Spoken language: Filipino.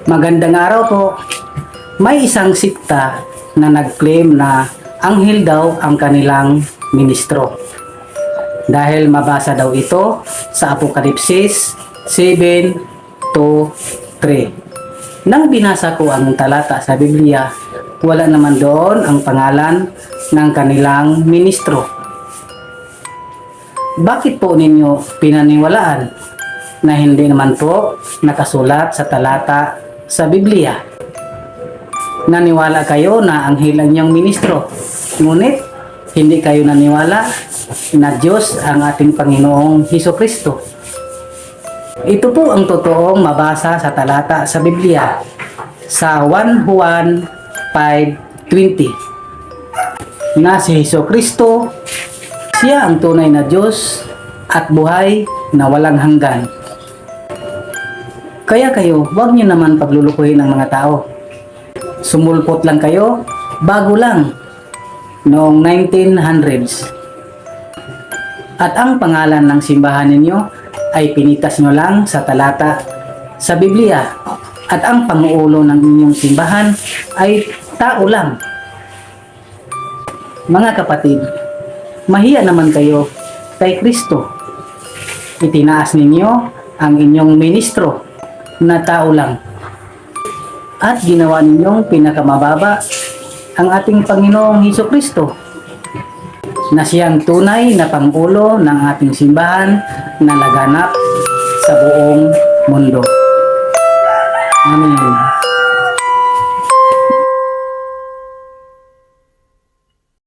Magandang araw po. May isang sikta na nag-claim na anghel daw ang kanilang ministro. Dahil mabasa daw ito sa Apokalipsis 7:2-3. Nang binasa ko ang talata sa Biblia, wala naman doon ang pangalan ng kanilang ministro. Bakit po ninyo pinaniwalaan na hindi naman po nakasulat sa talata sa Biblia? Naniwala kayo na anghel ang inyong ministro, ngunit hindi kayo naniwala na Diyos ang ating Panginoong Hesukristo. Ito po ang totoong mabasa sa talata sa Biblia sa 1 Juan 5:20 na si Hesukristo, siya ang tunay na Diyos at buhay na walang hanggan. Kaya kayo, huwag niyo naman paglulukuhin ang mga tao. Sumulpot lang kayo, bago lang, noong 1900s. At ang pangalan ng simbahan ninyo ay pinitas nyo lang sa talata sa Biblia. At ang panguulo ng inyong simbahan ay tao lang. Mga kapatid, mahiya naman kayo kay Kristo. Itinaas ninyo ang inyong ministro na tao lang. At ginawa ninyong pinakamababa ang ating Panginoong Hesukristo, na siyang tunay na pangulo ng ating simbahan na laganap sa buong mundo. Amen.